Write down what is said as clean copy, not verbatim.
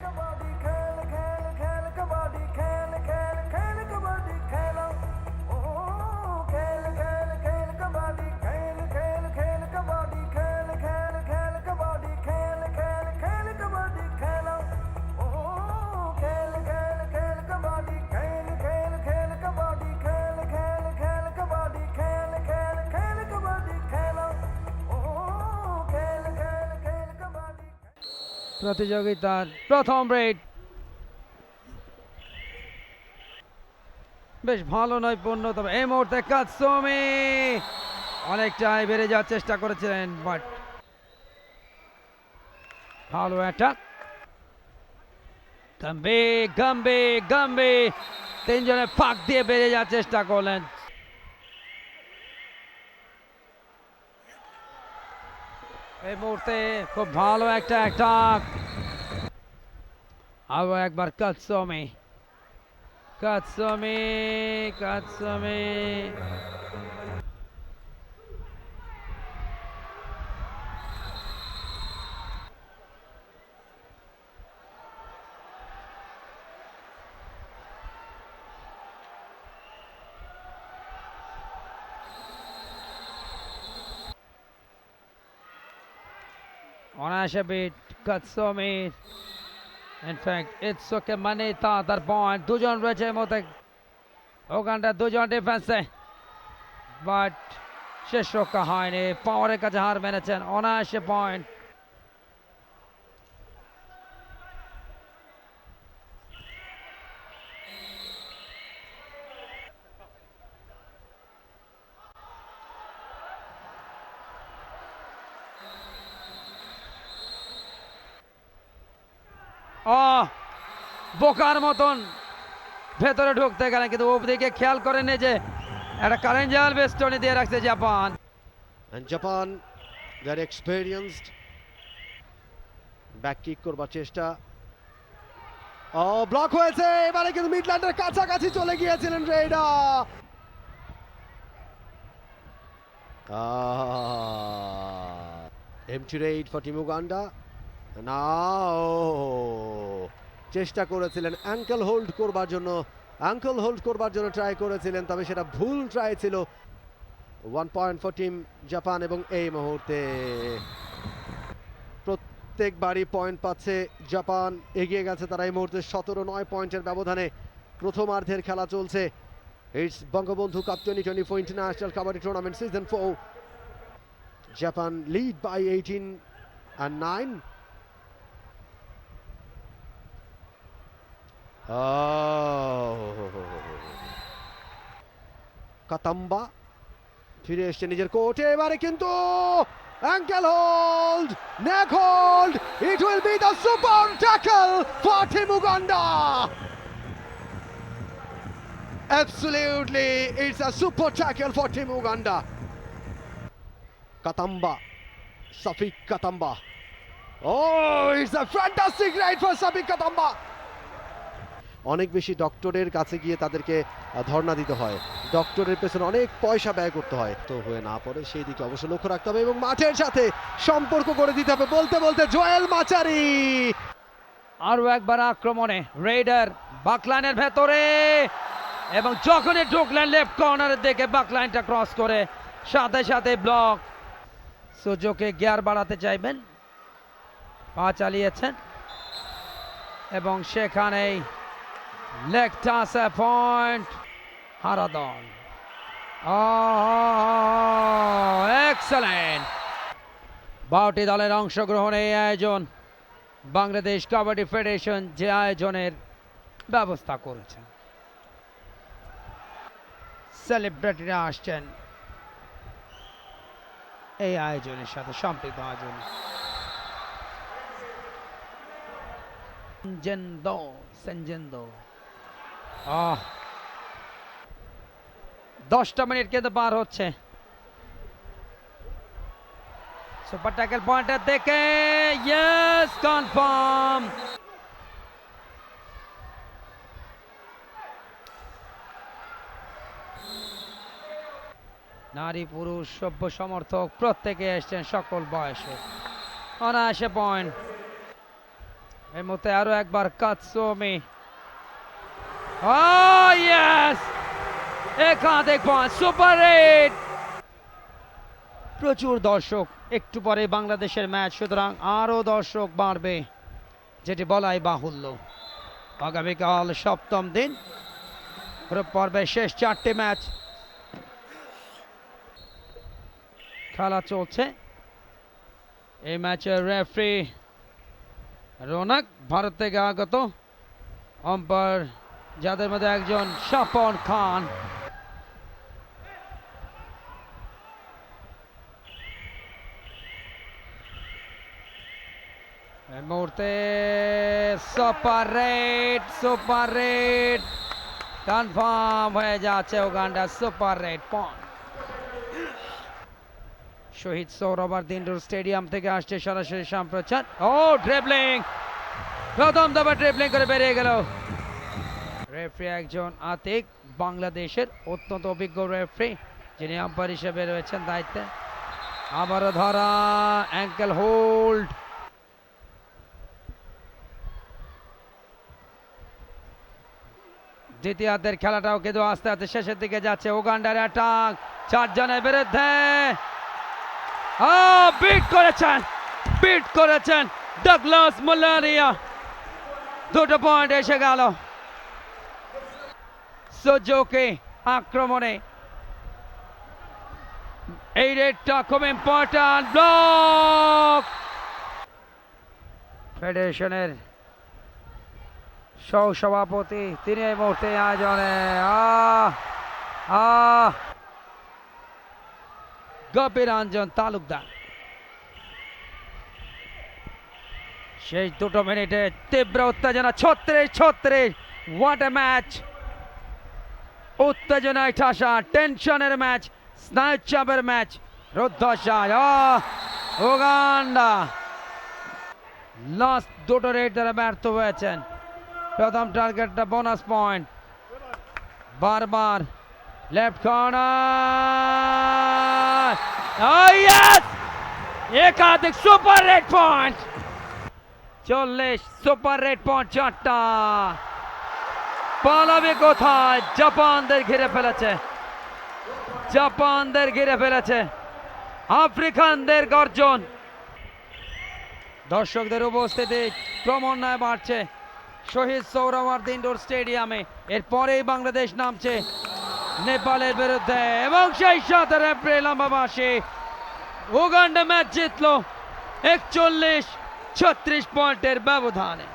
कबड्डी खेल खेल खेल कबड्डी खेल खेल खेल कबड्डी खेलो ओ खेल खेल खेल कबड्डी खेल खेल खेल कबड्डी खेल खेल खेल कबड्डी खेल खेल खेल कबड्डी खेलो ओ खेल खेल खेल कबड्डी खेल खेल खेल कबड्डी खेल खेल खेल कबड्डी खेल खेल खेल कबड्डी खेलो ओ खेल खेल खेल कबड्डी প্রতিযোগিতার প্রথম ব্রেক বেশ ভালো নৈপুণ্য, তবে এই মুহূর্তে কাতসুমি অনেকটাই বেড়ে যাওয়ার চেষ্টা করেছিলেন, বাট ভালো একটা গাম্বি গাম্বি গাম্বি তিনজনে ফাঁক দিয়ে বেড়ে যাওয়ার চেষ্টা করলেন। এই মুহূর্তে খুব ভালো একটা অ্যাটাক, আরো একবার কাতসুমি কাতসুমি কাতসুমি অনায়াসে বিট কাতসুমি। ইনফ্যাক্ট ইটসুকে মানিতা তার পয়েন্ট, দুজন রয়েছে এই মুহূর্তে ওখানটা, দুজন ডিফেন্সে, বাট শেষ রক্ষা হয়নি, পাওয়ারের কাছে হার মেনেছেন। অনায়াসে পয়েন্ট। বোকার মতন ভেতরে ঢুকতে গেলেন, কিন্তু ওদিকে খেয়াল করেনি যে একটা কারেন্ট জাল বেস্টনে দিয়ে রাখছে Japan. And Japan, they're experienced. Back kick করবার চেষ্টা, ব্লক হয়েছে। এবারে কিন্তু মিডল্যান্ডের কাছাকাছি চলে গিয়েছিলেন রেইডা। Empty raid for team Uganda. Now চেষ্টা করেছিলেন অ্যাঙ্কেল হোল্ড করবার জন্য ট্রাই করেছিলেন, তবে সেটা ভুল ট্রাই ছিল। 1 পয়েন্ট ফর টিম জাপান, এবং এই মুহূর্তে প্রত্যেকবারই পয়েন্ট পাচ্ছে জাপান। এগিয়ে গেছে তারা এই মুহূর্তে 17-9 পয়েন্টের ব্যবধানে। প্রথমার্ধের খেলা চলছে। It's Bangabandhu cup 2024 international kabaddi tournament season 4। Japan lead by 18-9। Katamba ফিরে এসছে নিজের কোর্টে। এবারে কিন্তু ankle hold, neck hold. It will be the super tackle for team Uganda. Absolutely, it's a super tackle for Team Uganda. Katamba, Safik Katamba. Oh, it's a fantastic ride for Safik Katamba. অনেক বেশি ডক্টরের কাছে গিয়ে তাদেরকে ধর্ণা দিতে হয়, ডক্টরের পেছনে অনেক পয়সা ব্যয় করতে হয়, তো হয়ে না পড়ে সেই দিকে অবশ্য লক্ষ্য রাখতে হবে এবং মাঠের সাথে সম্পর্ক করে দিতে হবে। বলতে বলতে জোয়েল মাচারি আরো একবার আক্রমণে রেইডার বাকলাইনের ভেতরে, এবং যখনই ঢুকলেন লেফট কর্নারের দিকে বাকলাইনটা ক্রস করে সাথে সাথে ব্লক। সুজোকে গিয়ার বাড়াতে চাইবেন, পা চালিয়েছেন এবং সেখানেই লেগ টাসে পয়েন্ট হারাদন। এক্সেলেন্ট। 12টি দলের অংশগ্রহণে এই আয়োজন বাংলাদেশ কাবাডি ফেডারেশন যে আয়োজনের ব্যবস্থা করেছেন। সেলিব্রিটিরা আসছেন এই আয়োজনের সাথে সম্পৃক্ত আয়োজন। সেনজেন্দো 10টা মিনিট কিন্তু পার হচ্ছে। সুপার ট্যাকল পয়েন্টের দেখে ইয়েস কনফার্ম। নারী পুরুষ সভ্য সমর্থক প্রত্যেকে এসছেন সকল বয়সে। অনায়াসে পয়েন্ট। এই মুহূর্তে আরো একবার কাতসুমি। ইয়েস, একাধিক পয়েন্ট, সুপার 8। প্রচুর দর্শক, একটু পরে বাংলাদেশের ম্যাচ, সুতরাং আরো দর্শক বাড়বে, যেটি বলাই বাহুল্য। আগামীকাল সপ্তম দিন, গ্রুপ পর্বের শেষ 4টি ম্যাচ খেলা চলছে। এই ম্যাচের রেফারি রৌনক, ভারত থেকে আগত। আম্পায়ার যাদের মধ্যে একজন স্বপন খান। এই মুহূর্তে সুপার 8 কনফার্ম হয়ে যাচ্ছে Uganda super 8 point. Shaheed Suhrawardy indoor stadium থেকে আসছে সরাসরি সম্প্রচার। ড্রিবলিং, প্রথম দফা ড্রিবলিং করে বেরিয়ে গেল। রেফারি একজন আতিক, বাংলাদেশের অত্যন্ত অভিজ্ঞ রেফারি, যিনি আম্পায়ার হিসেবে রয়েছেন দায়িত্বে। আবারও ধরা, অ্যাঙ্কেল হোল্ড। দ্বিতীয়ার্ধের খেলাটাও কিন্তু আস্তে আস্তে শেষের দিকে যাচ্ছে। উগান্ডার অ্যাটাক 4 জনের বিরুদ্ধে। বিট করেছেন ডাগলাস মুলারিয়া। 2টো পয়েন্ট এসে গেল সুজুকি আক্রমণে। এই রেডটা খুব ইম্পর্টেন্ট। ব্লক। ফেডারেশনের সহসভাপতি তিনি এই মুহূর্তে আয়োজনে গোপীরঞ্জন তালুকদার। শেষ 2টো মিনিটে তীব্র উত্তেজনা। 36 হোয়াট এ ম্যাচ। উত্তেজনায় ঠাসা, টেনশনের ম্যাচ, স্নায়ু চাপের ম্যাচ, রুদ্ধশ্বাস। উগান্ডা লাস্ট 2টো রেড দ্বারা ব্যর্থ হয়েছেন। প্রথম টার্গেটটা বোনাস পয়েন্ট। বারবার লেফট কর্নার, একাধিক সুপার 8 পয়েন্ট। 40 সুপার 8 পয়েন্ট 4টা। পালাবে কোথায়? জাপানদের ঘিরে ফেলেছে। আফ্রিকানদের গর্জন। দর্শকদের উপস্থিতি ক্রমান্বয়ে বাড়ছে শহীদ সোহরাওয়ার্দী ইনডোর স্টেডিয়ামে। এরপরেই বাংলাদেশ নামছে নেপালের বিরুদ্ধে, এবং সেই সাথে রেফারি লম্বাবাসী। উগান্ডা ম্যাচ জিতলো 41-36 পয়েন্টের ব্যবধানে।